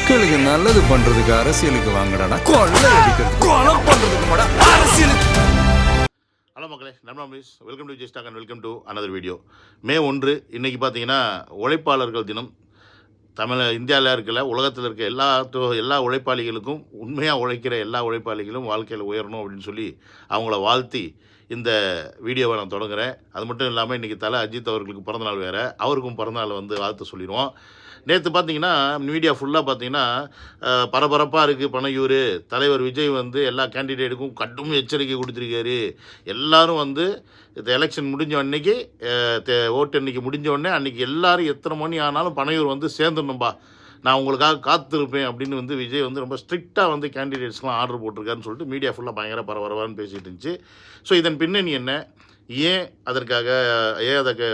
மக்களுக்கு நல்லது பண்றதுக்கு அரசியலுக்கு வாங்கடா, கொள்ளை அடிக்கிறது கொலை பண்றதுக்கு மாடா அரசியலுக்கு. ஹலோ மக்களே, நண்பர்களே, welcome to Jestalk and welcome to another video. May 1 இன்னைக்கு பார்த்தீங்கன்னா உழைப்பாளர்கள் தினம். இந்தியாவில் இருக்கல, உலகத்தில் இருக்க எல்லா உழைப்பாளிகளுக்கும், உண்மையாக உழைக்கிற எல்லா உழைப்பாளிகளும் வாழ்க்கையில் உயரணும் அப்படின்னு சொல்லி அவங்கள வாழ்த்தி இந்த வீடியோவை நான் தொடங்குகிறேன். அது மட்டும் இல்லாமல் இன்றைக்கி அஜித் அவர்களுக்கு பிறந்தநாள் வேறு, அவருக்கும் பிறந்தநாள் வாழ்த்து சொல்லிடுவோம். நேற்று பார்த்தீங்கன்னா மீடியா ஃபுல்லாக பார்த்தீங்கன்னா பரபரப்பாக இருக்குது. பனையூர் தலைவர் விஜய் எல்லா கேண்டிடேட்டுக்கும் கடும் எச்சரிக்கை கொடுத்துருக்காரு. எல்லோரும் இந்த எலெக்ஷன் முடிஞ்ச அன்னைக்கு, ஓட்டு அன்றைக்கி முடிஞ்ச உடனே அன்றைக்கி எல்லோரும் எத்தனை மணி ஆனாலும் பனையூர் சேர்ந்துடணும்பா, நான் உங்களுக்காக காத்திருப்பேன் அப்படின்னு விஜய் ரொம்ப ஸ்ட்ரிக்டாக கேண்டிடேட்ஸ்லாம் ஆர்டர் போட்டிருக்காருன்னு சொல்லிட்டு மீடியா ஃபுல்லாக பயங்கர பரபரப்பான்னு பேசிகிட்டு இருந்துச்சு. ஸோ இதன் பின்னணி என்ன, ஏன் அதற்கு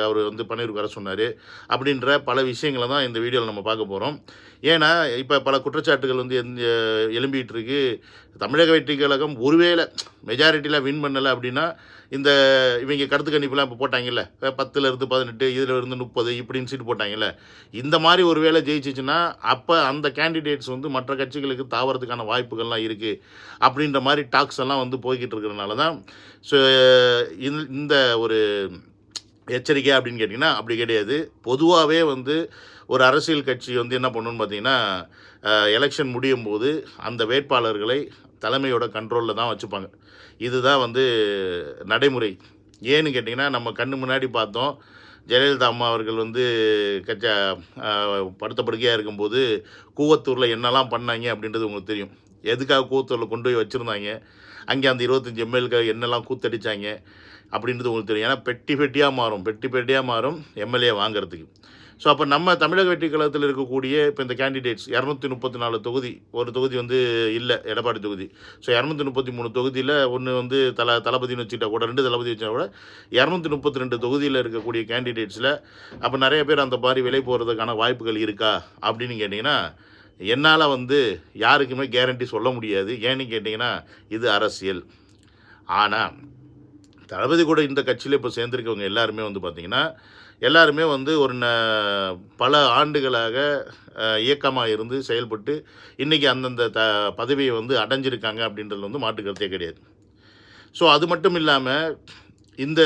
அவர் பன்னீருக்கு வர சொன்னார் அப்படின்ற பல விஷயங்களை தான் இந்த வீடியோவில் நம்ம பார்க்க போகிறோம். ஏன்னா இப்போ பல குற்றச்சாட்டுகள் எழும்பிகிட்டு இருக்கு. தமிழக வெற்றி கழகம் ஒருவேளை மெஜாரிட்டியில் வின் பண்ணலை அப்படின்னா, இவங்க கருத்து கணிப்புலாம் இப்போ போட்டாங்கல்ல, 10லேருந்து 18, இதில் 30 இப்படின்னு சீட்டு போட்டாங்கல்ல, இந்த மாதிரி ஒரு வேளை ஜெயிச்சிச்சுன்னா அப்போ அந்த கேண்டிடேட்ஸ் மற்ற கட்சிகளுக்கு தாவறதுக்கான வாய்ப்புகள்லாம் இருக்குது அப்படின்ற மாதிரி டாக்ஸ் எல்லாம் போய்கிட்டு இருக்கிறதுனால தான். ஸோ இந்த ஒரு எச்சரிக்கை அப்படின்னு கேட்டிங்கன்னா அப்படி கிடையாது. பொதுவாகவே ஒரு அரசியல் கட்சி என்ன பண்ணணும்னு பார்த்தீங்கன்னா, எலெக்ஷன் முடியும் போது அந்த வேட்பாளர்களை தலைமையோட கண்ட்ரோலில் தான் வச்சுப்பாங்க. இதுதான் நடைமுறை. ஏன்னு கேட்டிங்கன்னா, நம்ம கண்ணு முன்னாடி பார்த்தோம், ஜெயலலிதா அம்மா அவர்கள் படுத்த படுக்கையாக இருக்கும்போது கூவத்தூரில் என்னெல்லாம் பண்ணாங்க அப்படின்றது உங்களுக்கு தெரியும். எதுக்காக கூவத்தூரில் கொண்டு போய் வச்சுருந்தாங்க, அங்கே அந்த 25 எம்எல்ஏ என்னெல்லாம் கூத்தடிச்சாங்க அப்படின்றது உங்களுக்கு தெரியும். ஏன்னா பெட்டி பெட்டியாக மாறும் எம்எல்ஏ வாங்கிறதுக்கு. ஸோ அப்போ நம்ம தமிழக வெற்றி கழகத்தில் இருக்கக்கூடிய இப்போ இந்த கேண்டிடேட்ஸ் 234 தொகுதி, ஒரு தொகுதி இல்லை எடப்பாடி தொகுதி. ஸோ 233 தொகுதியில் ஒன்று தளபதினு வச்சுட்டா கூட, 2 தளபதி வச்சா கூட 232 தொகுதியில் இருக்கக்கூடிய கேண்டிடேட்ஸில் அப்போ நிறைய பேர் அந்த மாதிரி விலை போகிறதுக்கான வாய்ப்புகள் இருக்கா அப்படின்னு கேட்டிங்கன்னா, என்னால் யாருக்குமே கேரண்டி சொல்ல முடியாது. ஏன்னு கேட்டிங்கன்னா இது அரசியல். ஆனால் தளபதி கூட இந்த கட்சியில் இப்போ சேர்ந்துருக்கவங்க எல்லாருமே பார்த்திங்கன்னா, எல்லாருமே ஒரு பல ஆண்டுகளாக இயக்கமாக இருந்து செயல்பட்டு இன்றைக்கி அந்தந்த பதவியை அடைஞ்சிருக்காங்க அப்படின்றது மாற்றுக்கருத்தே கிடையாது. ஸோ அது மட்டும் இல்லாமல் இந்த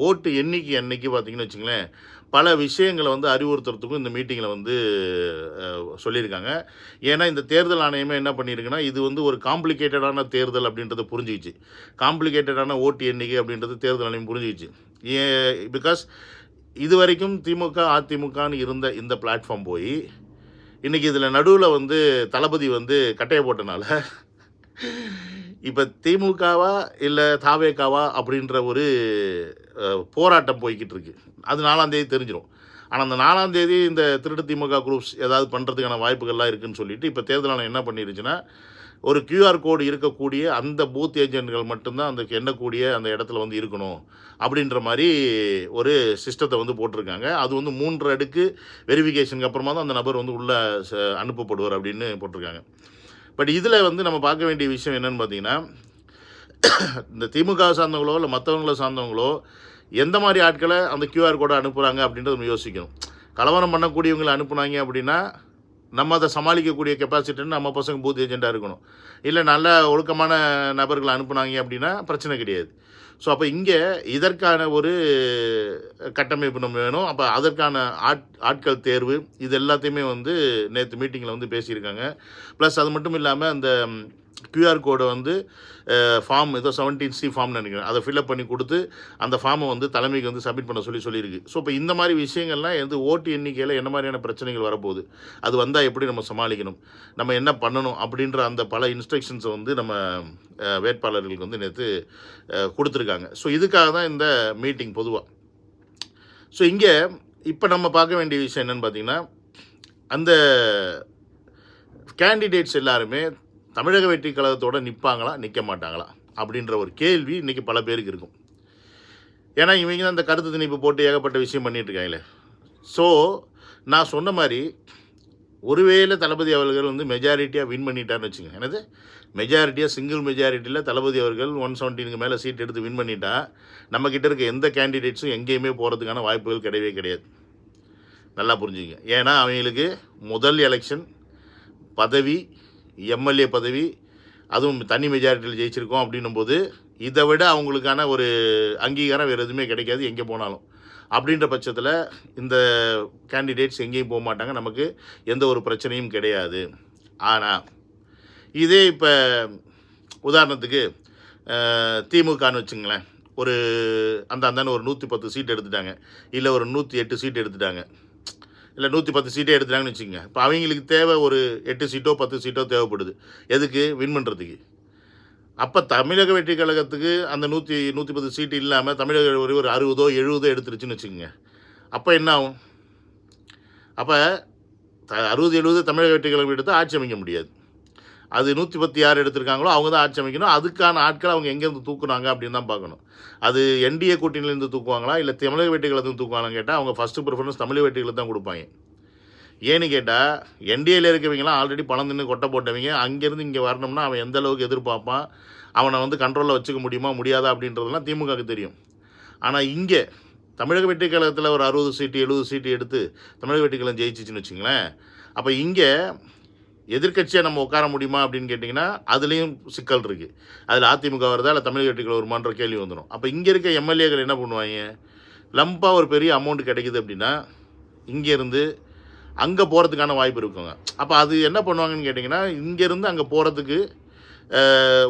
ஓட்டு எண்ணிக்கை அன்னைக்கு பார்த்திங்கன்னு வச்சுங்களேன், பல விஷயங்களை அறிவுறுத்துறதுக்கும் இந்த மீட்டிங்கில் சொல்லியிருக்காங்க. ஏன்னா இந்த தேர்தல் ஆணையமே என்ன பண்ணியிருக்குன்னா, இது ஒரு காம்ப்ளிகேட்டடான தேர்தல் அப்படின்றத புரிஞ்சிக்கிச்சு. காம்ப்ளிகேட்டடான ஓட்டு எண்ணிக்கை அப்படின்றது தேர்தல் ஆணையம் புரிஞ்சிக்கிச்சு. பிகாஸ் இது வரைக்கும் திமுக அதிமுகன்னு இருந்த இந்த பிளாட்ஃபார்ம் போய் இன்றைக்கி இதில் நடுவில் தளபதி கட்டையை போட்டனால இப்போ திமுகவா இல்லை தாவேக்காவா அப்படின்ற ஒரு போராட்டம் போய்கிட்டு இருக்கு. அது 4ஆம் தேதி தெரிஞ்சிடும். ஆனால் அந்த 4ஆம் தேதி இந்த திருட்டு திமுக குரூப்ஸ் ஏதாவது பண்ணுறதுக்கான வாய்ப்புகள்லாம் இருக்குதுன்னு சொல்லிட்டு இப்போ தேர்தல் ஆணையம் என்ன பண்ணிருச்சுன்னா, ஒரு கியூஆர் கோடு இருக்கக்கூடிய அந்த பூத் ஏஜென்ட்கள் மட்டும்தான் அந்த எண்ணக்கூடிய அந்த இடத்துல இருக்கணும் அப்படின்ற மாதிரி ஒரு சிஸ்டத்தை போட்டிருக்காங்க. அது 3 அடுக்கு வெரிஃபிகேஷனுக்கு அப்புறமா தான் அந்த நபர் உள்ளே அனுப்பப்படுவார் அப்படின்னு போட்டிருக்காங்க. பட் இதில் நம்ம பார்க்க வேண்டிய விஷயம் என்னென்னு பார்த்தீங்கன்னா, இந்த திமுக சார்ந்தவங்களோ இல்லை மற்றவங்கள சார்ந்தவங்களோ எந்த மாதிரி ஆட்களை அந்த கியூஆர் கோடை அனுப்புகிறாங்க அப்படின்றத நம்ம யோசிக்கணும். கலவரம் பண்ணக்கூடியவங்களை அனுப்புனாங்க அப்படின்னா நம்ம அதை சமாளிக்கக்கூடிய கெப்பாசிட்டின்னு நம்ம பசங்க பூத் ஏஜெண்டாக இருக்கணும். இல்லை நல்ல ஒழுக்கமான நபர்களை அனுப்புனாங்க அப்படின்னா பிரச்சனை கிடையாது. ஸோ அப்போ இங்கே இதற்கான ஒரு கட்டமைப்பு நம்ம வேணும். அப்போ அதற்கான ஆட்கள் தேர்வு இது எல்லாத்தையுமே நேற்று மீட்டிங்கில் பேசியிருக்காங்க. ப்ளஸ் அது மட்டும் இல்லாமல் அந்த கியூஆர் கோடை ஃபார்ம் ஏதோ 17C ஃபார்ம்னு நினைக்கிறேன், அதை ஃபில்அப் பண்ணி கொடுத்து அந்த ஃபார்மை தலைமைக்கு சப்மிட் பண்ண சொல்லியிருக்கு. ஸோ இப்போ இந்த மாதிரி விஷயங்கள்லாம் ஓட்டு எண்ணிக்கையில் என்ன மாதிரியான பிரச்சனைகள் வரப்போகுது, அது வந்தால் எப்படி நம்ம சமாளிக்கணும், நம்ம என்ன பண்ணணும் அப்படின்ற அந்த பல இன்ஸ்ட்ரக்ஷன்ஸை நம்ம வேட்பாளர்களுக்கு நேற்று கொடுத்துருக்காங்க. ஸோ இதுக்காக தான் இந்த மீட்டிங் பொதுவாக. ஸோ இங்கே இப்போ நம்ம பார்க்க வேண்டிய விஷயம் என்னென்னு பார்த்திங்கன்னா, அந்த கேண்டிடேட்ஸ் எல்லாருமே தமிழக வெற்றி கழகத்தோடு நிற்பாங்களா நிற்க மாட்டாங்களா அப்படின்ற ஒரு கேள்வி இன்றைக்கி பல பேருக்கு இருக்கும். ஏன்னா இவங்க தான் இந்த கருத்து திணிப்பு போட்டு ஏகப்பட்ட விஷயம் பண்ணிகிட்ருக்காங்களே. ஸோ நான் சொன்ன மாதிரி ஒருவேளை தளபதி அவர்கள் மெஜாரிட்டியாக வின் பண்ணிட்டான்னு வச்சுங்க, என்னது மெஜாரிட்டியாக சிங்கிள் மெஜாரிட்டியில் தளபதி அவர்கள் 117க்கு மேலே சீட் எடுத்து வின் பண்ணிட்டா நம்மக்கிட்ட இருக்க எந்த கேண்டிடேட்ஸும் எங்கேயுமே போகிறதுக்கான வாய்ப்புகள் கிடையவே கிடையாது. நல்லா புரிஞ்சுங்க. ஏன்னா அவங்களுக்கு முதல் எலெக்ஷன் பதவி, எம்எல்ஏ பதவி, அதுவும் தனி மெஜாரிட்டியில் ஜெயிச்சிருக்கோம் அப்படின்னும்போது இதை விட அவங்களுக்கான ஒரு அங்கீகாரம் வேறு எதுவுமே கிடைக்காது எங்கே போனாலும். அப்படின்ற பட்சத்தில் இந்த கேண்டிடேட்ஸ் எங்கேயும் போக மாட்டாங்க, நமக்கு எந்த ஒரு பிரச்சனையும் கிடையாது. ஆனால் இதே இப்போ உதாரணத்துக்கு திமுகன்னு வச்சுங்களேன், ஒரு அந்தாண்ட ஒரு 110 சீட் எடுத்துட்டாங்க, இல்லை ஒரு 108 சீட் எடுத்துட்டாங்க, இல்லை 110 சீட்டே எடுத்துட்டாங்கன்னு வச்சுக்கோங்க. இப்போ அவங்களுக்கு தேவை ஒரு 8 சீட்டோ 10 சீட்டோ தேவைப்படுது. எதுக்கு? வின் பண்ணுறதுக்கு. அப்போ தமிழக வெற்றி கழகத்துக்கு அந்த 110 சீட்டு இல்லாமல் தமிழக ஒரு 60 70 எடுத்துருச்சுன்னு வச்சுக்கோங்க. அப்போ என்ன ஆகும்? அப்போ 60 70 தமிழக வெற்றி கழகம் எடுத்தால் ஆட்சி அமைக்க முடியாது. அது 110 யார் எடுத்திருக்காங்களோ அவங்க தான் ஆட்சி அமைக்கணும். அதுக்கான ஆட்களை அவங்க எங்கேருந்து தூக்குனாங்க அப்படின்னு தான் பார்க்கணும். அது என்டிஏ கூட்டணியிலேருந்து தூக்குவாங்களா, இல்லை தமிழக வெற்றி கழகத்துக்கு தூக்குவாங்கன்னு கேட்டால் அவங்க ஃபஸ்ட்டு ப்ரிஃபரன்ஸ் தமிழக வெற்றி கழகம் தான் கொடுப்பாங்க. ஏன்னு கேட்டால் என்டிஏல இருக்கவங்களாம் ஆல்ரெடி பணம் தின்னு கொட்டை போட்டவங்க. அங்கேருந்து இங்கே வரணும்னா அவன் எந்த அளவுக்கு எதிர்பார்ப்பான், அவனை வந்து கண்ட்ரோலில் வச்சுக்க முடியுமா முடியாதா அப்படின்றதெல்லாம் திமுகவுக்கு தெரியும். ஆனால் இங்கே தமிழக வெற்றி கழகத்தில் ஒரு 60 சீட்டு 70 சீட்டு எடுத்து தமிழக வெற்றி கழகம் ஜெயிச்சிச்சின்னு வச்சுங்களேன். அப்போ இங்கே எதிர்க்கட்சியாக நம்ம உட்கார முடியுமா அப்படின்னு கேட்டிங்கன்னா அதுலேயும் சிக்கல் இருக்குது. அதில் அதிமுக வருதா இல்லை தமிழக வெற்றி கழகம் வருமான்ற கேள்வி வந்துடும். அப்போ இங்கே இருக்க எம்எல்ஏக்கள் என்ன பண்ணுவாங்க? லம்பாக ஒரு பெரிய அமௌண்ட் கிடைக்குது அப்படின்னா இங்கேருந்து அங்கே போகிறதுக்கான வாய்ப்பு இருக்குங்க. அப்போ அது என்ன பண்ணுவாங்கன்னு கேட்டிங்கன்னா, இங்கேருந்து அங்கே போகிறதுக்கு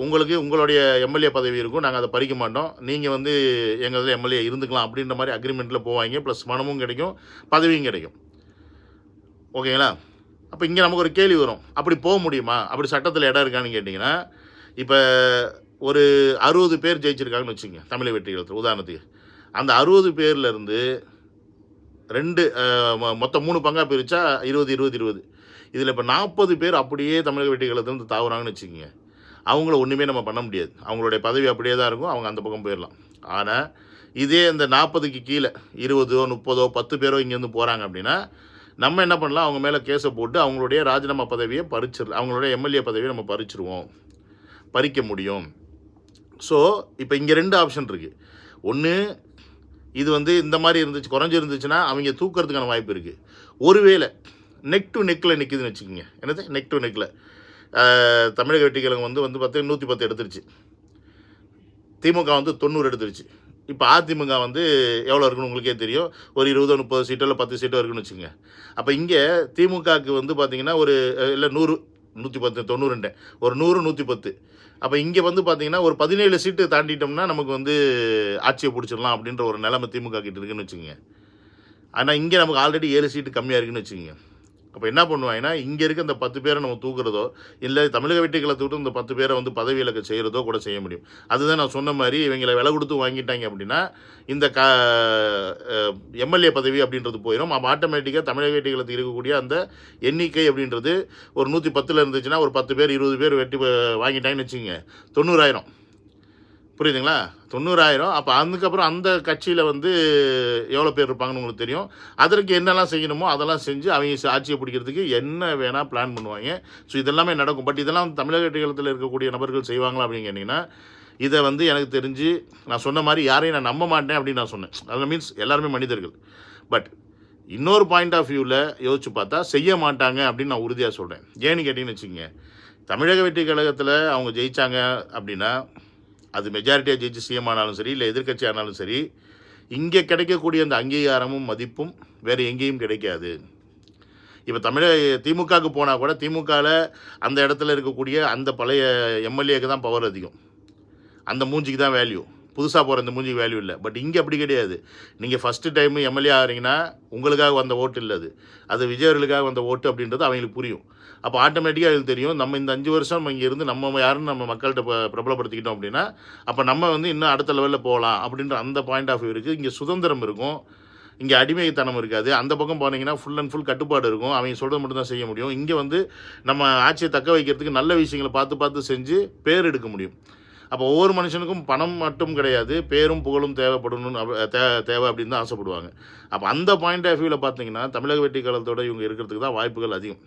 உங்களுக்கு உங்களுடைய எம்எல்ஏ பதவி இருக்கும், நாங்கள் அதை பறிக்க மாட்டோம், நீங்கள் வந்து எங்கள் இதில் எம்எல்ஏ இருந்துக்கலாம் அப்படின்ற மாதிரி அக்ரிமெண்ட்டில் போவாங்க. ப்ளஸ் பணமும் கிடைக்கும், பதவியும் கிடைக்கும். ஓகேங்களா? அப்போ இங்கே நமக்கு ஒரு கேள்வி வரும், அப்படி போக முடியுமா? அப்படி சட்டத்தில் இடம் இருக்கான்னு கேட்டிங்கன்னா, இப்போ ஒரு 60 பேர் ஜெயிச்சிருக்காங்கன்னு வச்சுங்க தமிழக வெற்றி கழகத்தில் உதாரணத்துக்கு. அந்த 60 பேர்லேருந்து மொத்தம் 3 பங்காக பிரித்தா 20. இதில் இப்போ 40 பேர் அப்படியே தமிழக வெற்றி கழகத்துலேருந்து தாவுறாங்கன்னு வச்சுக்கோங்க. அவங்கள ஒன்றுமே நம்ம பண்ண முடியாது. அவங்களுடைய பதவி அப்படியே தான் இருக்கும், அவங்க அந்த பக்கம் போயிடலாம். ஆனால் இதே இந்த 40க்கு கீழே 20 30 10 பேரோ இங்கேருந்து போகிறாங்க அப்படின்னா நம்ம என்ன பண்ணலாம்? அவங்க மேலே கேஸை போட்டு அவங்களுடைய ராஜினாமா பதவியை அவங்களுடைய எம்எல்ஏ பதவியை நம்ம பறிக்க முடியும். ஸோ இப்போ இங்கே 2 ஆப்ஷன் இருக்குது. ஒன்று, இது வந்து இந்த மாதிரி குறைஞ்சிருந்துச்சுன்னா அவங்க தூக்கிறதுக்கான வாய்ப்பு இருக்குது. ஒருவேளை நெக் டு நெக்கில் நிற்குதுன்னு வச்சுக்கோங்க. என்னது நெக் டு நெக்கில் தமிழக வெற்றி கழகம் வந்து பார்த்தீங்கன்னா 110 எடுத்துருச்சு, திமுக வந்து 90 எடுத்துருச்சு. இப்போ அதிமுக வந்து எவ்வளோ இருக்குன்னு உங்களுக்கே தெரியும், ஒரு 20 30 சீட்டோ இல்லை 10 சீட்டோ இருக்குன்னு வச்சுங்க. அப்போ இங்கே திமுகவுக்கு வந்து பார்த்திங்கன்னா ஒரு இல்லை 100 110 90 ஒரு 100 110. அப்போ இங்கே வந்து பார்த்திங்கன்னா ஒரு 17 சீட்டு தாண்டிட்டோம்னா நமக்கு வந்து ஆட்சியை பிடிச்சிடலாம் அப்படின்ற ஒரு நிலைமை திமுக கிட்ட இருக்குன்னு வச்சுக்கோங்க. ஆனால் இங்கே நமக்கு ஆல்ரெடி 7 சீட்டு கம்மியாக இருக்குன்னு வச்சுக்கோங்க. அப்போ என்ன பண்ணுவாங்கன்னா இங்கே இருக்க இந்த 10 பேரை நம்ம தூக்குறதோ இல்லை தமிழக வெற்றி கழகத்துக்கிட்ட இந்த 10 பேரை வந்து பதவி இலக்க செய்கிறதோ கூட செய்ய முடியும். அதுதான் நான் சொன்ன மாதிரி இவங்களை விலை கொடுத்து வாங்கிட்டாங்க அப்படின்னா இந்த எம்எல்ஏ பதவி அப்படின்றது போயிடும். அப்போ ஆட்டோமேட்டிக்காக தமிழக வெற்றி கழகத்துக்கு இருக்கக்கூடிய அந்த எண்ணிக்கை அப்படின்றது ஒரு 110 இருந்துச்சுன்னா ஒரு 10 பேர் 20 பேர் வெற்றி வாங்கிட்டாங்கன்னு வச்சுக்கோங்க, 90,000. புரியுதுங்களா? 90,000. அப்போ அதுக்கப்புறம் அந்த கட்சியில் வந்து எவ்வளோ பேர் இருப்பாங்கன்னு உங்களுக்கு தெரியும். அதற்கு என்னெல்லாம் செய்யணுமோ அதெல்லாம் செஞ்சு அவங்க ஆட்சியை பிடிக்கிறதுக்கு என்ன வேணால் பிளான் பண்ணுவாங்க. ஸோ இதெல்லாமே நடக்கும். பட் இதெல்லாம் தமிழக வெற்றி கழகத்தில் இருக்கக்கூடிய நபர்கள் செய்வாங்களா அப்படின்னு கேட்டிங்கன்னா, இதை வந்து எனக்கு தெரிஞ்சு நான் சொன்ன மாதிரி யாரையும் நான் நம்ப மாட்டேன் அப்படின்னு நான் சொன்னேன். அது மீன்ஸ் எல்லாருமே மனிதர்கள். பட் இன்னொரு பாயிண்ட் ஆஃப் வியூவில் யோசிச்சு பார்த்தா செய்ய மாட்டாங்க அப்படின்னு நான் உறுதியாக சொல்கிறேன். ஏன்னு கேட்டிங்கன்னு வச்சுக்கோங்க, தமிழக வெற்றி கழகத்தில் அவங்க ஜெயித்தாங்க அப்படின்னா அது மெஜாரிட்டியாக ஜெயிச்சு சிஎம் ஆனாலும் சரி இல்லை எதிர்க்கட்சி ஆனாலும் சரி, இங்கே கிடைக்கக்கூடிய அந்த அங்கீகாரமும் மதிப்பும் வேறு எங்கேயும் கிடைக்காது. இப்போ திமுகவுக்கு போனால் கூட திமுகவில் அந்த இடத்துல இருக்கக்கூடிய அந்த பழைய எம்எல்ஏக்கு தான் பவர் அதிகம், அந்த மூஞ்சிக்கு தான் வேல்யூ. புதுசாக போகிற இந்த மூஞ்சிக்கு வேல்யூ இல்லை. பட் இங்கே அப்படி கிடையாது. நீங்கள் ஃபஸ்ட்டு டைம் எம்எல்ஏ ஆகிறீங்கன்னா உங்களுக்காக வந்த ஓட்டு இல்லை, அது விஜய் அவர்களுக்காக வந்த ஓட்டு அப்படின்றது அவங்களுக்கு புரியும். அப்போ ஆட்டோமேட்டிக்காக அதுக்கு தெரியும், நம்ம இந்த 5 வருஷம் இங்கே இருந்து நம்ம யாருன்னு நம்ம மக்கள்கிட்ட பிரபலப்படுத்திக்கிட்டோம் அப்படின்னா அப்போ நம்ம வந்து இன்னும் அடுத்த லெவலில் போகலாம் அப்படின்ற அந்த பாயிண்ட் ஆஃப் வியூ இருக்குது. இங்கே சுதந்திரம் இருக்கும், இங்கே அடிமைத்தனம் இருக்காது. அந்த பக்கம் போனீங்கன்னா ஃபுல் அண்ட் ஃபுல் கட்டுப்பாடு இருக்கும், அவங்க சொல்கிறது மட்டும் தான் செய்ய முடியும். இங்கே வந்து நம்ம ஆட்சியை தக்க வைக்கிறதுக்கு நல்ல விஷயங்களை பார்த்து செஞ்சு பேர் எடுக்க முடியும். அப்போ ஒவ்வொரு மனுஷனுக்கும் பணம் மட்டும் கிடையாது, பேரும் புகழும் தேவைப்படணும்னு தேவை அப்படின்னு தான் ஆசைப்படுவாங்க. அப்போ அந்த பாயிண்ட் ஆஃப் வியூவில் பார்த்தீங்கன்னா தமிழக வெற்றி கழகத்தோட இவங்க இருக்கிறதுக்கு தான் வாய்ப்புகள் அதிகம்.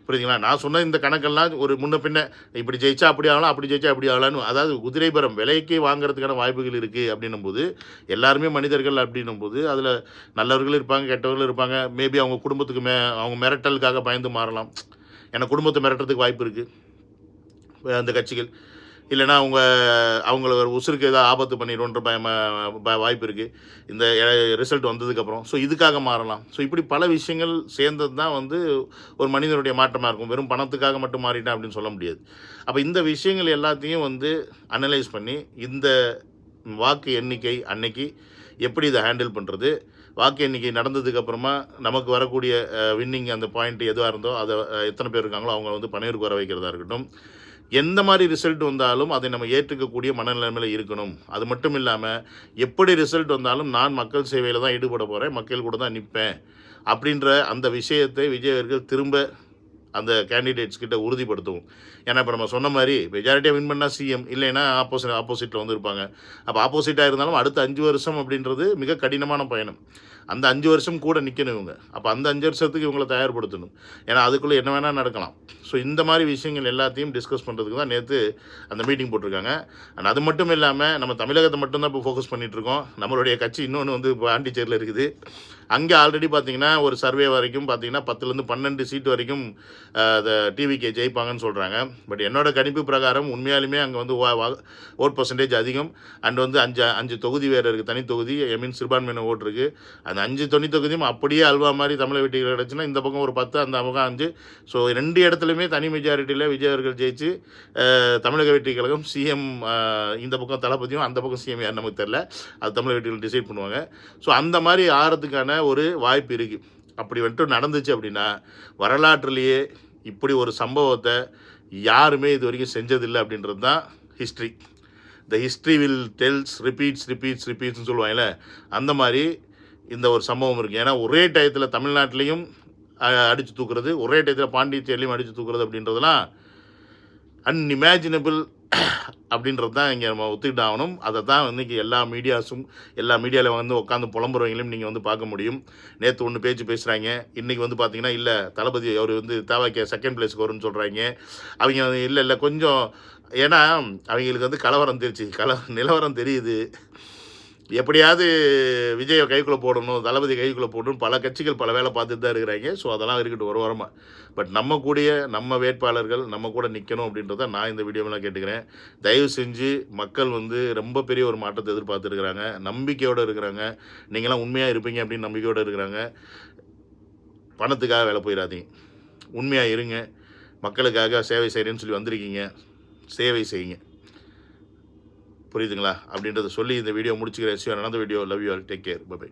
புரியுதுங்களா? நான் சொன்ன இந்த கணக்கெல்லாம் ஒரு முன்ன பின்ன இப்படி ஜெயிச்சா அப்படி ஆகலாம், அப்படி ஜெயிச்சா அப்படி ஆகலான்னு, அதாவது குதிரை பரம் விலைக்கு வாங்குறதுக்கான வாய்ப்புகள் இருக்குது அப்படின்னும் போது எல்லாருமே மனிதர்கள் அப்படின்னும் போது அதில் நல்லவர்கள் இருப்பாங்க, கெட்டவர்கள் இருப்பாங்க. மேபி அவங்க குடும்பத்துக்கு அவங்க மிரட்டலுக்காக பயந்து மாறலாம். ஏன்னா குடும்பத்தை மிரட்டுறதுக்கு வாய்ப்பு இருக்குது அந்த கட்சிகள். இல்லைனா அவங்கள ஒரு உசுருக்கு ஏதாவது ஆபத்து பண்ணிடுவோன்ற வாய்ப்பு இருக்குது இந்த ரிசல்ட் வந்ததுக்கப்புறம். ஸோ இதுக்காக மாறலாம். ஸோ இப்படி பல விஷயங்கள் சேர்ந்தது தான் வந்து ஒரு மனிதனுடைய மாற்றமாக இருக்கும். வெறும் பணத்துக்காக மட்டும் மாறிட்டேன் அப்படின்னு சொல்ல முடியாது. அப்போ இந்த விஷயங்கள் எல்லாத்தையும் வந்து அனலைஸ் பண்ணி இந்த வாக்கு எண்ணிக்கை அன்னைக்கு எப்படி இதை ஹேண்டில் பண்ணுறது, வாக்கு எண்ணிக்கை நடந்ததுக்கப்புறமா நமக்கு வரக்கூடிய வின்னிங் அந்த பாயிண்ட் எதுவாக இருந்தோ அதை எத்தனை பேர் இருக்காங்களோ அவங்க வந்து பணியூருக்கு வர வைக்கிறதா இருக்கட்டும், எந்த மாதிரி ரிசல்ட் வந்தாலும் அதை நம்ம ஏற்றுக்கக்கூடிய மனநிலைமையில் இருக்கணும். அது மட்டும் இல்லாமல் எப்படி ரிசல்ட் வந்தாலும் நான் மக்கள் சேவையில் தான் ஈடுபட போகிறேன், மக்கள் கூட தான் நிற்பேன் அப்படின்ற அந்த விஷயத்தை விஜய் அவர்கள் திரும்ப அந்த கேண்டிடேட்ஸ் கிட்ட உறுதிப்படுத்துவோம். ஏன்னா இப்போ நம்ம சொன்ன மாதிரி மெஜாரிட்டியாக வின் பண்ணால் சிஎம், இல்லைன்னா ஆப்போசிட்டில் வந்து இருப்பாங்க. அப்போ ஆப்போசிட்டாக இருந்தாலும் அடுத்த 5 வருஷம் அப்படின்றது மிக கடினமான பயணம். அந்த 5 வருஷம் கூட நிற்கணும் இவங்க. அப்போ அந்த 5 வருஷத்துக்கு இவங்களை தயார்படுத்தணும். ஏன்னா அதுக்குள்ளே என்ன வேணால் நடக்கலாம். ஸோ இந்த மாதிரி விஷயங்கள் எல்லாத்தையும் டிஸ்கஸ் பண்ணுறதுக்கு தான் நேற்று அந்த மீட்டிங் போட்டிருக்காங்க. அண்ட் அது மட்டும் இல்லாமல் நம்ம தமிழகத்தை மட்டும்தான் இப்போ ஃபோக்கஸ் பண்ணிகிட்ருக்கோம். நம்மளுடைய கட்சி இன்னொன்று வந்து பாண்டிச்சேரியில் இருக்குது. அங்கே ஆல்ரெடி பார்த்திங்கன்னா ஒரு சர்வே வரைக்கும் பார்த்திங்கன்னா 10லேருந்து 12 சீட்டு வரைக்கும் டிவிகே ஜெயிப்பாங்கன்னு சொல்கிறாங்க. பட் என்னோடய கணிப்பு பிரகாரம் உண்மையாலுமே அங்கே வந்து ஓட் பர்சன்டேஜ் அதிகம். அண்ட் வந்து 5 தொகுதி வேறு இருக்குது, தனி தொகுதி, சிறுபான்மையின ஓட்டு இருக்குது. அந்த 5 தனி தொகுதியும் அப்படியே அல்வா மாதிரி தமிழக வெற்றிகள் கிடச்சுன்னா இந்த பக்கம் ஒரு 10, அந்த பக்கம் 5. ஸோ 2 இடத்துலையுமே தனி மெஜாரிட்டியில் விஜய் அவர்கள் ஜெயிச்சு தமிழக வெற்றி கழகம் சிஎம், இந்த பக்கம் தளபதியும் அந்த பக்கம் சிஎம் யார் நமக்கு தெரில, அது தமிழக வெற்றிகள் டிசைட் பண்ணுவாங்க. ஸோ அந்த மாதிரி ஆகிறதுக்கான ஒரு வாய்ப்பு இருக்குது. அப்படி வந்துட்டு நடந்துச்சு அப்படின்னா வரலாற்றுலேயே இப்படி ஒரு சம்பவத்தை யாருமே இது வரைக்கும் செஞ்சதில்லை அப்படின்றது தான் ஹிஸ்ட்ரி. த ஹிஸ்ட்ரி வில் டெல்ஸ் ரிப்பீட்ஸ்னு சொல்லுவாங்கல்ல, அந்த மாதிரி இந்த ஒரு சம்பவம் இருக்குது. ஏன்னா ஒரே டயத்தில் தமிழ்நாட்டிலையும் அடித்து தூக்குறது, ஒரே டயத்தில் பாண்டிச்சேரிலையும் அடித்து தூக்குறது அப்படின்றதுலாம் அன்இமேஜினபிள் அப்படின்றது தான் இங்கே நம்ம ஒத்துக்கிட்டு ஆகணும். அதை தான் இன்றைக்கி எல்லா மீடியாவில் வந்து உட்காந்து புலம்புறவங்களையும் நீங்கள் வந்து பார்க்க முடியும். நேற்று ஒன்று பேசுகிறாங்க, இன்றைக்கி வந்து பார்த்திங்கன்னா இல்லை தளபதி அவர் வந்து தேவைக்கு செகண்ட் பிளேஸுக்கு வரும்னு சொல்கிறாங்க. அவங்க இல்லை கொஞ்சம், ஏன்னா அவங்களுக்கு வந்து நிலவரம் தெரியுது. எப்படியாவது விஜயை கைக்குள்ளே போடணும், தளபதி கைக்குள்ளே போடணும், பல கட்சிகள் பல வேலை பார்த்துட்டு தான் இருக்கிறாங்க. ஸோ அதெல்லாம் இருக்கட்டும் ஒரு வாரமாக. பட் நம்ம வேட்பாளர்கள் நம்ம கூட நிற்கணும் அப்படின்றத நான் இந்த வீடியோவெலாம் கேட்டுக்கிறேன். தயவு செஞ்சு மக்கள் வந்து ரொம்ப பெரிய ஒரு மாற்றத்தை எதிர்பார்த்துருக்குறாங்க, நம்பிக்கையோடு இருக்கிறாங்க. நீங்களாம் உண்மையாக இருப்பீங்க அப்படின்னு நம்பிக்கையோடு இருக்கிறாங்க. பணத்துக்காக வேலை போயிடாதீங்க, உண்மையாக இருங்க. மக்களுக்காக சேவை செய்கிறேன்னு சொல்லி வந்திருக்கீங்க, சேவை செய்யுங்க. புரியுதுங்களா அப்படின்றத சொல்லி இந்த வீடியோ முடிச்சுக்கிறேன். நடந்த video. Love you all. Take care. By.